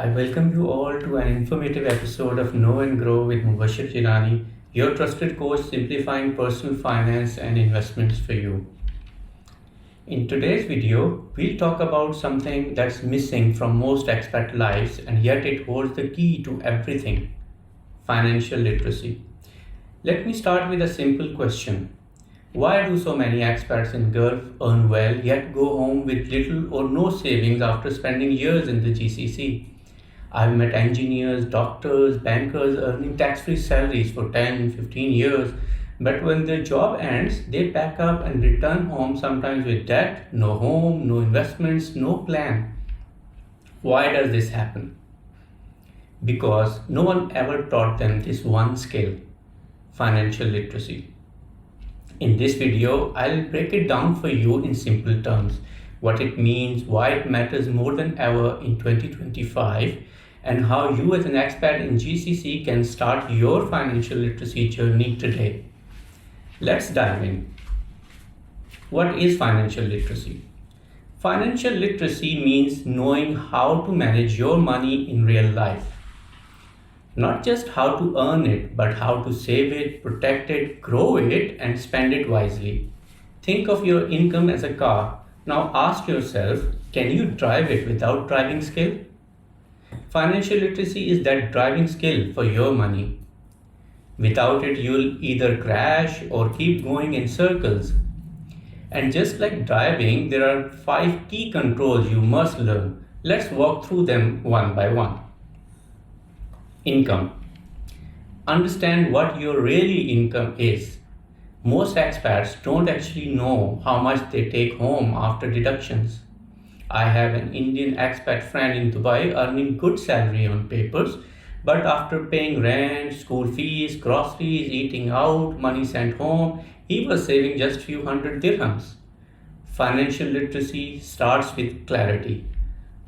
I welcome you all to an informative episode of Know and Grow with Mubashir Jirani, your trusted coach simplifying personal finance and investments for you. In today's video, we'll talk about something that's missing from most expat lives and yet it holds the key to everything: financial literacy. Let me start with a simple question. Why do so many expats in Gulf earn well yet go home with little or no savings after spending years in the GCC? I've met engineers, doctors, bankers earning tax-free salaries for 10, 15 years, but when their job ends, they pack up and return home sometimes with debt, no home, no investments, no plan. Why does this happen? Because no one ever taught them this one skill: financial literacy. In this video, I'll break it down for you in simple terms, what it means, why it matters more than ever in 2025, and how you as an expat in GCC can start your financial literacy journey today. Let's dive in. What is financial literacy? Financial literacy means knowing how to manage your money in real life. Not just how to earn it, but how to save it, protect it, grow it, and spend it wisely. Think of your income as a car. Now ask yourself, can you drive it without driving skill? Financial literacy is that driving skill for your money. Without it, you'll either crash or keep going in circles. And just like driving, there are 5 key controls you must learn. Let's walk through them one by one. Income. Understand what your really income is. Most expats don't actually know how much they take home after deductions. I have an Indian expat friend in Dubai earning good salary on papers, but after paying rent, school fees, groceries, eating out, money sent home, he was saving just few hundred dirhams. Financial literacy starts with clarity.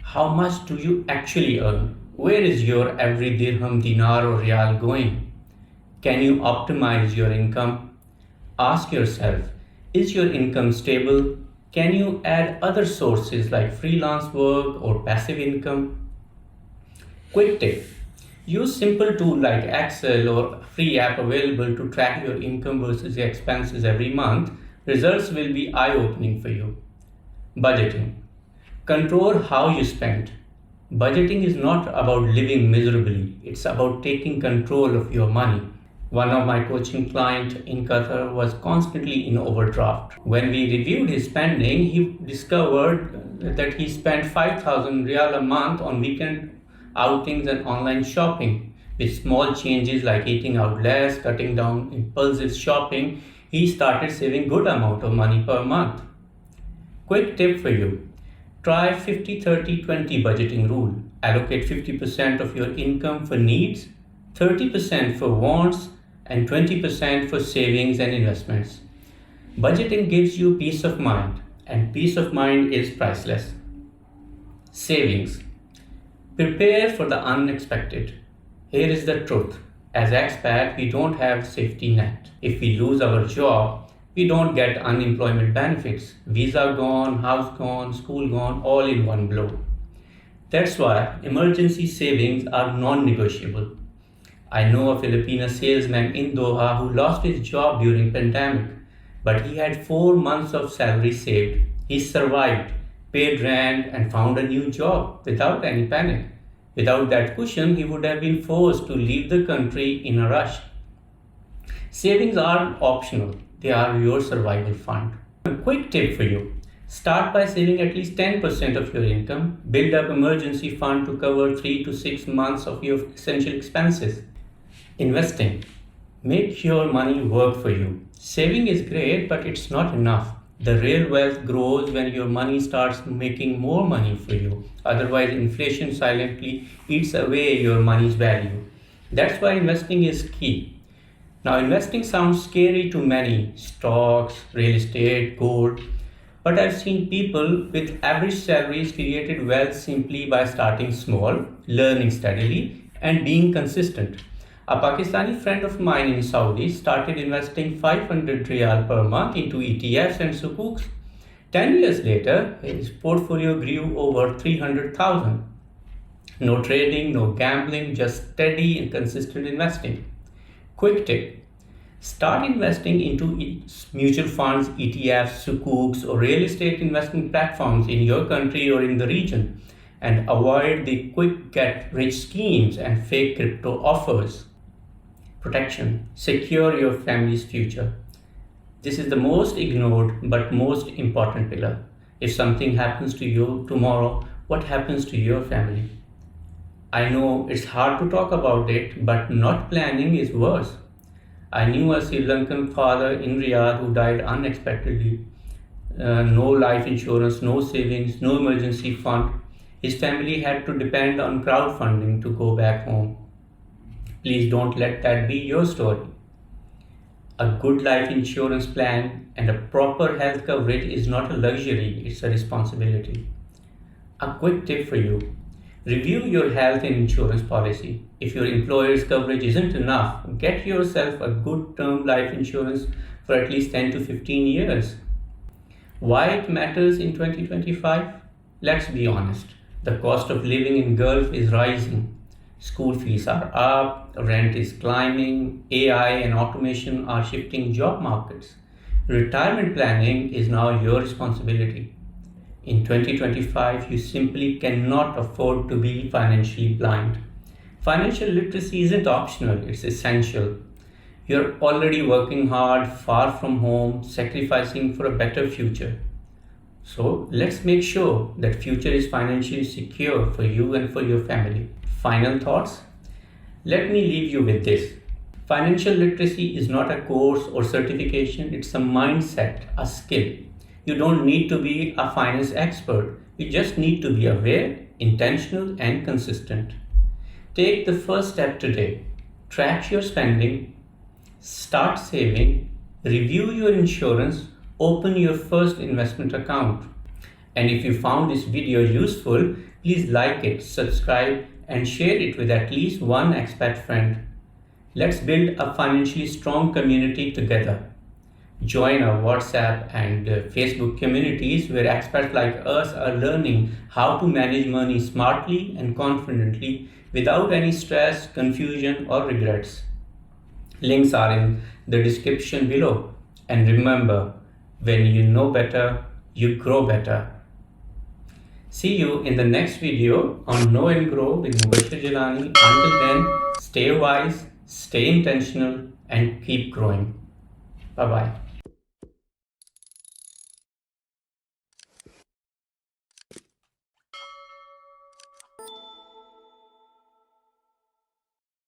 How much do you actually earn? Where is your every dirham, dinar or riyal going? Can you optimize your income? Ask yourself, is your income stable? Can you add other sources like freelance work or passive income? Quick tip. Use simple tool like Excel or free app available to track your income versus your expenses every month. Results will be eye-opening for you. Budgeting. Control how you spend. Budgeting is not about living miserably, it's about taking control of your money. One of my coaching clients in Qatar was constantly in overdraft. When we reviewed his spending, he discovered that he spent 5,000 riyal a month on weekend outings and online shopping. With small changes like eating out less, cutting down impulsive shopping, he started saving good amount of money per month. Quick tip for you. Try 50-30-20 budgeting rule. Allocate 50% of your income for needs, 30% for wants, and 20% for savings and investments. Budgeting gives you peace of mind, and peace of mind is priceless. Savings. Prepare for the unexpected. Here is the truth. As expat, we don't have safety net. If we lose our job, we don't get unemployment benefits. Visa gone, house gone, school gone, all in one blow. That's why emergency savings are non-negotiable. I know a Filipino salesman in Doha who lost his job during pandemic, but he had 4 months of salary saved. He survived, paid rent, and found a new job without any panic. Without that cushion, he would have been forced to leave the country in a rush. Savings aren't optional. They are your survival fund. A quick tip for you. Start by saving at least 10% of your income. Build up emergency fund to cover 3 to 6 months of your essential expenses. Investing. Make your money work for you. Saving is great, but it's not enough. The real wealth grows when your money starts making more money for you. Otherwise, inflation silently eats away your money's value. That's why investing is key. Now, investing sounds scary to many: stocks, real estate, gold. But I've seen people with average salaries created wealth simply by starting small, learning steadily, and being consistent. A Pakistani friend of mine in Saudi started investing 500 riyal per month into ETFs and sukuks. 10 years later, his portfolio grew over 300,000. No trading, no gambling, just steady and consistent investing. Quick tip: start investing into mutual funds, ETFs, sukuk, or real estate investment platforms in your country or in the region, and avoid the quick get rich schemes and fake crypto offers. Protection: secure your family's future. This is the most ignored but most important pillar. If something happens to you tomorrow, what happens to your family? I know it's hard to talk about it, but not planning is worse. I knew a Sri Lankan father in Riyadh who died unexpectedly. No life insurance, no savings, no emergency fund. His family had to depend on crowdfunding to go back home. Please don't let that be your story. A good life insurance plan and a proper health coverage is not a luxury, it's a responsibility. A quick tip for you: review your health and insurance policy. If your employer's coverage isn't enough, get yourself a good term life insurance for at least 10 to 15 years. Why it matters in 2025? Let's be honest. The cost of living in Gulf is rising. School fees are up, rent is climbing, AI and automation are shifting job markets. Retirement planning is now your responsibility. In 2025, you simply cannot afford to be financially blind. Financial literacy isn't optional, it's essential. You're already working hard, far from home, sacrificing for a better future. So let's make sure that future is financially secure for you and for your family. Final thoughts? Let me leave you with this. Financial literacy is not a course or certification, it's a mindset, a skill. You don't need to be a finance expert. You just need to be aware, intentional, and consistent. Take the first step today. Track your spending, start saving, review your insurance, open your first investment account. And if you found this video useful, please like it, subscribe, and share it with at least one expat friend. Let's build a financially strong community together. Join our WhatsApp and Facebook communities where expats like us are learning how to manage money smartly and confidently without any stress, confusion, or regrets. Links are in the description below. And remember, when you know better, you grow better. See you in the next video on Know and Grow with Mubashir Jalani. Until then, stay wise, stay intentional, and keep growing. Bye-bye.